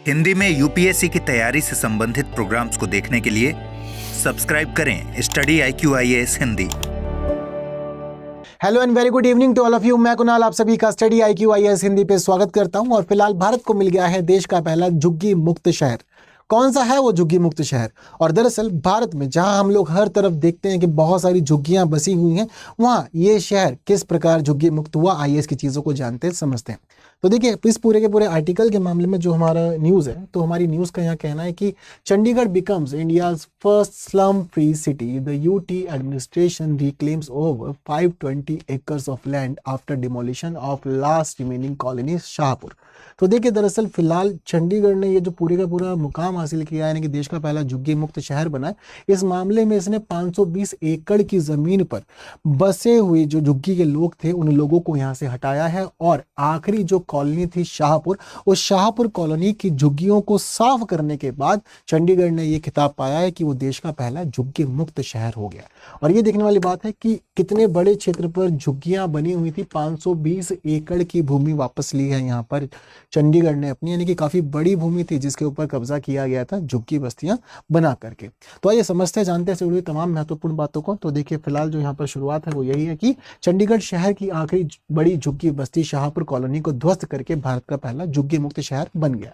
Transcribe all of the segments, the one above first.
हिंदी में यूपीएससी की तैयारी से संबंधित प्रोग्राम्स को देखने के लिए सब्सक्राइब करें study IQIAS Hindi. Hello and very good evening to all of you. मैं कुणाल आप सभी का स्टडी IQIAS हिंदी पे स्वागत करता हूं। और फिलहाल भारत को मिल गया है देश का पहला झुग्गी मुक्त शहर। कौन सा है वो झुग्गी मुक्त शहर? और दरअसल भारत में जहां हम लोग हर तरफ देखते हैं कि बहुत सारी झुग्गियां बसी हुई हैं, वहां ये शहर किस प्रकार झुग्गी मुक्त हुआ, आइए इसकी चीज़ों को जानते समझते हैं। तो देखिए, इस पूरे के पूरे आर्टिकल के मामले में जो हमारा न्यूज़ है, तो हमारी न्यूज़ का यहाँ कहना है कि Chandigarh becomes India's first slum free city. The UT administration reclaims over 520 acres of land after demolition of last remaining colony Shahpur. तो देखिए, दरअसल फिलहाल चंडीगढ़ ने ये जो पूरे का पूरा मुकाम हासिल किया है, यानी कि देश का पहला झुग्गी मुक्त शहर बना है, इस मामले में इसने 520 एकड़ की जमीन पर बसे हुए जो झुग्गी के लोग थे, उन लोगों को यहाँ से हटाया है। और आखिरी जो कॉलोनी थी शाहपुर, उस शाहपुर कॉलोनी की झुग्गियों को साफ करने के बाद चंडीगढ़ ने ये खिताब पाया है कि वो देश का पहला झुग्गी मुक्त शहर हो गया। और ये देखने वाली बात है कि कितने बड़े क्षेत्र पर झुग्गियां बनी हुई थी। 520 एकड़ की भूमि वापस ली है यहाँ पर चंडीगढ़ ने अपनी, यानी कि काफी बड़ी भूमि थी जिसके ऊपर कब्जा किया गया था झुग्गी बस्तियां बना करके। तो आइए समझते जानते हैं जुड़ी तमाम महत्वपूर्ण बातों को। तो देखिए, फिलहाल जो यहाँ पर शुरुआत है वो यही है कि चंडीगढ़ शहर की आखिरी बड़ी झुग्गी बस्ती शाहपुर कॉलोनी को ध्वस्त करके भारत का पहला झुग्गी मुक्त शहर बन गया।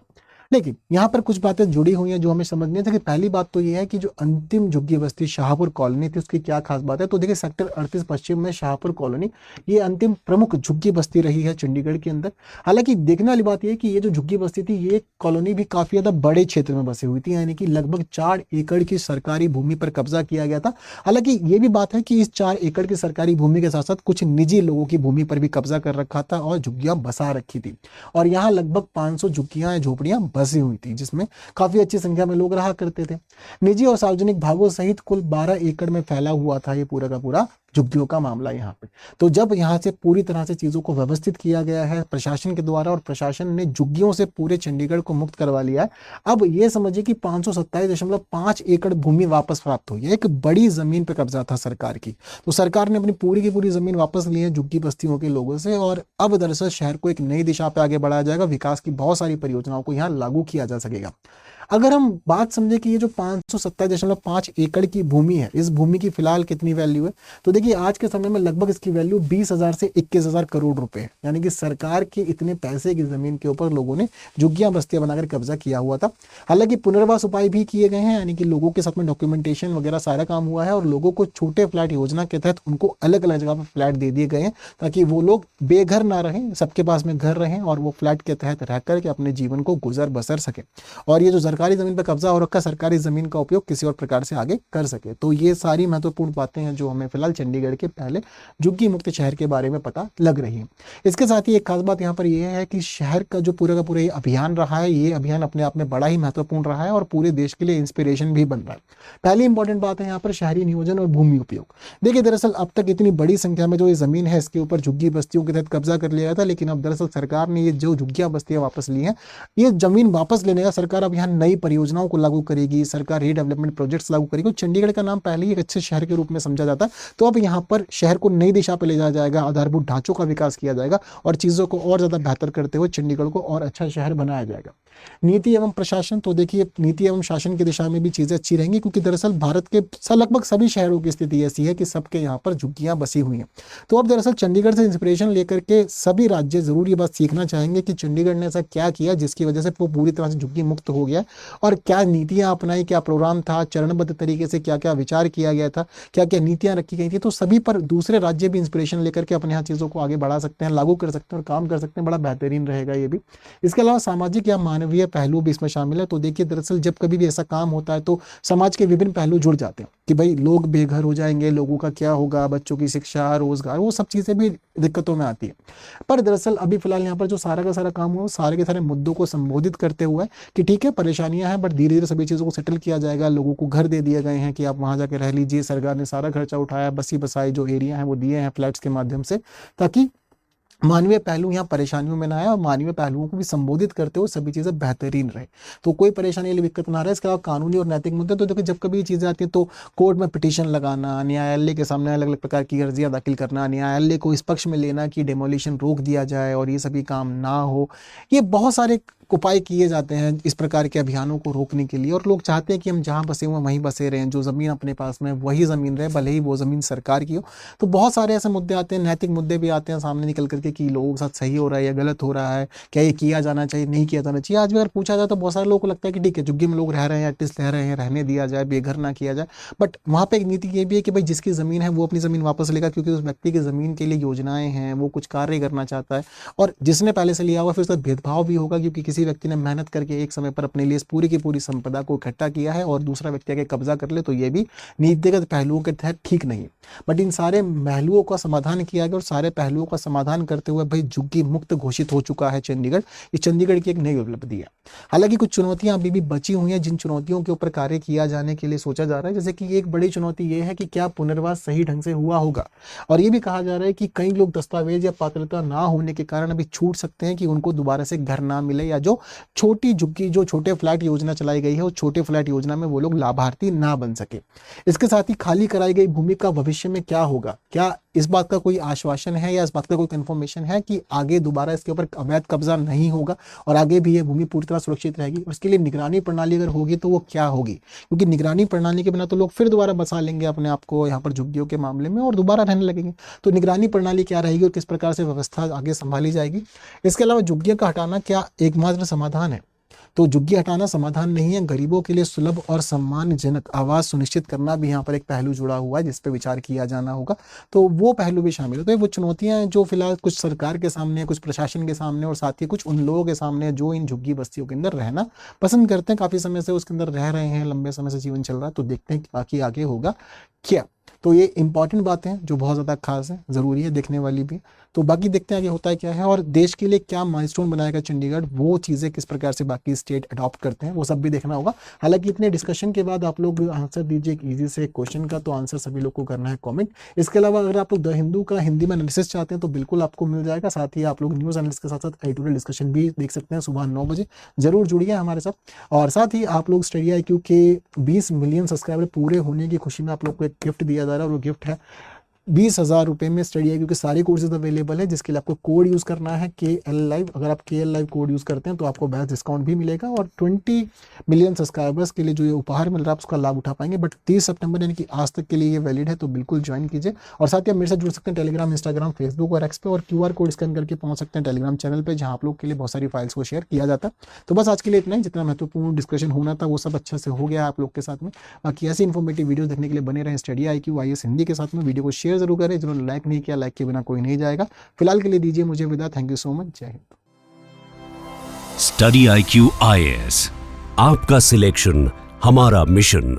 लेकिन यहाँ पर कुछ बातें जुड़ी हुई हैं जो हमें समझनी थी। कि पहली बात तो ये है कि जो अंतिम झुग्गी बस्ती शाहपुर कॉलोनी थी, उसकी क्या खास बात है। तो देखिए, सेक्टर 38 पश्चिम में शाहपुर कॉलोनी ये अंतिम प्रमुख झुग्गी बस्ती रही है चंडीगढ़ के अंदर। हालांकि देखने वाली बात यह है कि ये जो झुग्गी बस्ती थी, ये कॉलोनी भी काफी ज्यादा बड़े क्षेत्र में बसी हुई थी, यानी कि लगभग 4 एकड़ की सरकारी भूमि पर कब्जा किया गया था। हालांकि ये भी बात है कि इस 4 एकड़ की सरकारी भूमि के साथ साथ कुछ निजी लोगों की भूमि पर भी कब्जा कर रखा था और झुग्गियां बसा रखी थी। और यहाँ लगभग 500 झुग्गियां झोपड़ियां बसी हुई थी, जिसमें काफी अच्छी संख्या में लोग रहा करते थे। निजी और सार्वजनिक भागों सहित कुल 12 एकड़ में फैला हुआ था ये पूरा का पूरा झुग्गियों का मामला यहाँ पे। तो जब यहाँ से पूरी तरह से चीजों को व्यवस्थित किया गया है प्रशासन के द्वारा, और प्रशासन ने झुग्गियों से पूरे चंडीगढ़ को मुक्त करवा लिया है, अब ये समझिए कि 527.5 एकड़ भूमि वापस प्राप्त हुई है। एक बड़ी जमीन पे कब्जा था सरकार की। तो सरकार ने अपनी पूरी की पूरी जमीन वापस ली है झुग्गी बस्तियों के लोगों से, और अब दरअसल शहर को एक नई दिशा पे आगे बढ़ाया जाएगा। विकास की बहुत सारी परियोजनाओं को यहाँ लागू किया जा सकेगा। अगर हम बात समझे कि ये जो 527.5 एकड़ की भूमि है, इस भूमि की फिलहाल कितनी वैल्यू है, तो देखिए आज के समय में लगभग इसकी वैल्यू 20,000 से 21,000 करोड़ रुपए है। यानी कि सरकार के इतने पैसे की जमीन के ऊपर लोगों ने झुग्गियां बस्तियां बनाकर कब्जा किया हुआ था। हालांकि पुनर्वास उपाय भी किए गए हैं, यानी कि लोगों के साथ में डॉक्यूमेंटेशन वगैरह सारा काम हुआ है, और लोगों को छोटे फ्लैट योजना के तहत उनको अलग अलग जगह पर फ्लैट दे दिए गए हैं, ताकि वो लोग बेघर ना रहें, सबके पास में घर रहें और वो फ्लैट के तहत रह करके अपने जीवन को गुजर बसर सके। और ये जो सरकारी जमीन पर कब्जा हो रखा, सरकारी जमीन का उपयोग किसी और प्रकार से आगे कर सके। तो ये सारी महत्वपूर्ण बातें हैं जो हमें फिलहाल चंडीगढ़ के पहले झुग्गी मुक्त शहर के बारे में पता लग रही है। इसके साथ ही एक खास बात यहाँ पर यह है कि शहर का जो पूरा का पूरा ये अभियान रहा है, ये अभियान अपने आप में बड़ा ही महत्वपूर्ण रहा है और पूरे देश के लिए इंस्पिरेशन भी बन रहा है। पहली इंपॉर्टेंट बात है यहाँ पर शहरी नियोजन और भूमि उपयोग। देखिए, दरअसल अब तक इतनी बड़ी संख्या में जो ये जमीन है, इसके ऊपर झुग्गी बस्तियों के तहत कब्जा कर लिया था, लेकिन अब दरअसल सरकार ने ये जो झुग्गियां बस्तियां वापस ली हैं, ये जमीन वापस लेने का सरकार अब यहाँ नई परियोजनाओं को लागू करेगी, सरकार रीडेवलपमेंट प्रोजेक्ट्स लागू करेगी। चंडीगढ़ का नाम पहले ही एक अच्छे शहर के रूप में समझा जाता है, तो अब यहाँ पर शहर को नई दिशा पर ले जाया जाएगा, आधारभूत ढांचों का विकास किया जाएगा और चीजों को और ज्यादा बेहतर करते हुए चंडीगढ़ को और अच्छा शहर बनाया जाएगा। नीति एवं प्रशासन, तो देखिए नीति एवं शासन की दिशा में भी चीजें अच्छी रहेंगी, क्योंकि दरअसल भारत के लगभग सभी शहरों की स्थिति ऐसी है कि सबके यहाँ पर झुग्गियां बसी हुई हैं। तो अब दरअसल चंडीगढ़ से इंस्पिरेशन लेकर के सभी राज्य जरूर ये बात सीखना चाहेंगे कि चंडीगढ़ ने ऐसा क्या किया जिसकी वजह से वो पूरी तरह से झुग्गी मुक्त हो गया, और क्या नीतियां अपनाई, क्या प्रोग्राम था, चरणबद्ध तरीके से क्या क्या विचार किया गया था, क्या क्या नीतियां रखी गई थी। तो सभी पर दूसरे राज्य भी इंस्पिरेशन लेकर के अपने यहाँ चीजों को आगे बढ़ा सकते हैं, लागू कर सकते हैं और काम कर सकते हैं। बड़ा बेहतरीन रहेगा ये भी। इसके अलावा सामाजिक या मानवीय पहलू भी इसमें शामिल है। तो देखिए, दरअसल जब कभी भी ऐसा काम होता है तो समाज के विभिन्न पहलू जुड़ जाते हैं कि भाई लोग बेघर हो जाएंगे, लोगों का क्या होगा, बच्चों की शिक्षा, रोजगार, वो सब चीजें भी दिक्कतों में आती है। पर दरअसल अभी फिलहाल यहाँ पर जो सारा का सारा काम हुआ, सारे के सारे मुद्दों को संबोधित करते हुए कि ठीक है परेशानियां हैं, बट धीरे धीरे सभी चीजों को सेटल किया जाएगा। लोगों को घर दे दिए गए हैं कि आप वहां जाकर रह लीजिए, सरकार ने सारा खर्चा उठाया, बसी बसाई जो एरिया है वो दिए हैं फ्लैट्स के माध्यम से, ताकि मानवीय पहलू यहाँ परेशानियों में ना आए और मानवीय पहलुओं को भी संबोधित करते हुए सभी चीजें बेहतरीन रहे, तो कोई परेशानी वाली दिक्कत ना रहे। इसके अलावा कानूनी और नैतिक मुद्दे, तो देखो जब कभी ये चीजें आती है तो कोर्ट में पिटीशन लगाना, न्यायालय के सामने अलग अलग प्रकार की अर्जियां दाखिल करना, न्यायालय को इस पक्ष में लेना कि डेमोलिशन रोक दिया जाए और ये सभी काम ना हो, ये बहुत सारे उपाय किए जाते हैं इस प्रकार के अभियानों को रोकने के लिए, और लोग चाहते हैं कि हम जहाँ बसे हुए वहीं बसे रहें, जो ज़मीन अपने पास में वही ज़मीन रहे, भले ही वो ज़मीन सरकार की हो। तो बहुत सारे ऐसे मुद्दे आते हैं, नैतिक मुद्दे भी आते हैं सामने निकल करके कि लोगों के साथ सही हो रहा है या गलत हो रहा है, क्या ये किया जाना चाहिए, नहीं किया जाना चाहिए। आज भी अगर पूछा जाए तो बहुत सारे लोगों को लगता है कि ठीक है, झुग्गी में लोग रह रहे हैं, एटलीस्ट रह रहे हैं, रहने दिया जाए, बेघर ना किया जाए। बट वहाँ पे एक नीति ये भी है कि भाई जिसकी ज़मीन है वो अपनी ज़मीन वापस लेगा, क्योंकि उस व्यक्ति की ज़मीन के लिए योजनाएं हैं, वो कुछ कार्य करना चाहता है। और जिसने पहले से लिया हुआ फिर उसका भेदभाव भी होगा, क्योंकि किसी व्यक्ति ने मेहनत करके एक समय पर अपने लिए इस पूरी की पूरी संपदा को इकट्ठा किया है और दूसरा व्यक्ति आके कब्जा कर ले, तो ये भी नीतिगत पहलुओं के तहत ठीक नहीं। बट इन सारे पहलुओं का समाधान किया गया और सारे पहलुओं का समाधान करते हुए भाई झुग्गी मुक्त घोषित हो चुका है चंडीगढ़। ये चंडीगढ़ की एक नई उपलब्धि है। हालांकि कुछ चुनौतियां अभी भी बची हुई हैं, जिन चुनौतियों के ऊपर कार्य किया जाने के लिए सोचा जा रहा है। जैसे कि एक बड़ी चुनौती ये है कि क्या पुनर्वास सही ढंग से हुआ होगा, और ये भी कहा जा रहा है कि कई लोग दस्तावेज या पात्रता ना होने के कारण अभी छूट सकते हैं कि उनको दोबारा से घर ना मिले, या जो छोटी झुग्गी जो छोटे फ्लैट योजना चलाई गई है उस छोटे फ्लैट योजना में वो लोग लाभार्थी ना बन सके। इसके साथ ही खाली कराई गई भूमि का भविष्य में क्या होगा, क्या इस बात का कोई आश्वासन है या इस बात का कोई कंफर्मेशन है कि आगे दोबारा इसके ऊपर अवैध कब्जा नहीं होगा और आगे भी ये भूमि पूरी तरह सुरक्षित रहेगी। उसके लिए निगरानी प्रणाली अगर होगी तो वो क्या होगी, क्योंकि निगरानी प्रणाली के बिना तो लोग फिर दोबारा बसा लेंगे अपने आप को यहाँ पर झुग्गियों के मामले में और दोबारा रहने लगेंगे। तो निगरानी प्रणाली क्या रहेगी और किस प्रकार से व्यवस्था आगे संभाली जाएगी। इसके अलावा झुग्गियों का हटाना क्या एकमात्र समाधान है, तो झुग्गी हटाना समाधान नहीं है। गरीबों के लिए सुलभ और सम्मानजनक आवास सुनिश्चित करना भी यहाँ पर एक पहलू जुड़ा हुआ है जिस पे विचार किया जाना होगा, तो वो पहलू भी शामिल है। तो ये वो चुनौतियां हैं जो फिलहाल कुछ सरकार के सामने, कुछ प्रशासन के सामने और साथ ही कुछ उन लोगों के सामने जो इन झुग्गी बस्तियों के अंदर रहना पसंद करते हैं, काफी समय से उसके अंदर रह रहे हैं, लंबे समय से जीवन चल रहा है। तो देखते हैं बाकी आगे होगा क्या। तो ये इंपॉर्टेंट बातें हैं जो बहुत ज़्यादा खास है, ज़रूरी है, देखने वाली भी। तो बाकी देखते हैं आगे होता है क्या है और देश के लिए क्या माइलस्टोन बनाएगा चंडीगढ़, वो चीज़ें किस प्रकार से बाकी स्टेट अडॉप्ट करते हैं वो सब भी देखना होगा। हालांकि इतने डिस्कशन के बाद आप लोग आंसर दीजिए एक ईजी से क्वेश्चन का, तो आंसर सभी लोग को करना है कॉमेंट। इसके अलावा अगर आप लोग द हिंदू का हिंदी में एनालिसिस चाहते हैं तो बिल्कुल आपको मिल जाएगा। साथ ही आप लोग न्यूज़ एनालिसिस के साथ साथ एडिटोरियल डिस्कशन भी देख सकते हैं सुबह 9 बजे। जरूर जुड़िए हमारे साथ। और साथ ही आप लोग स्टडी IQ के 20 मिलियन सब्सक्राइबर पूरे होने की खुशी में आप लोग को एक गिफ्ट दिया जा रहा है, और वो गिफ्ट है 20,000 रुपये में स्टडी IQ के सारे कोर्सेज अवेलेबल है, जिसके लिए आपको कोड यूज़ करना है KL Live। अगर आप KL Live कोड यूज़ करते हैं तो आपको बेस्ट डिस्काउंट भी मिलेगा, और 20 मिलियन सब्सक्राइबर्स के लिए जो ये उपहार मिल रहा है आप उसका लाभ उठा पाएंगे। बट 30 सितंबर यानी कि आज तक के लिए ये वैलिड है, तो बिल्कुल ज्वाइन कीजिए। और साथ ही आप मेरे साथ जुड़ सकते हैं टेलीग्राम, इंस्टाग्राम, फेसबुक और X पे, और QR कोड स्कैन करके पहुंच सकते हैं टेलीग्राम चैनल पर, जहाँ आप लोग के लिए बहुत सारी फाइल्स को शेयर किया जाता है। तो बस आज के लिए इतना ही। जितना महत्वपूर्ण डिस्कशन होना था वो सब अच्छे से हो गया आप लोग के साथ में। बाकी ऐसी इन्फॉर्मेटिव वीडियो देखने के लिए बने रहें स्टडी IQ IAS हिंदी के साथ में। वीडियो को शेयर जरूर करें, जिन्होंने लाइक नहीं किया, लाइक के बिना कोई नहीं जाएगा। फिलहाल के लिए दीजिए मुझे विदा। Thank you so much. जय हिंद। स्टडी IQ IAS, आपका सिलेक्शन हमारा मिशन।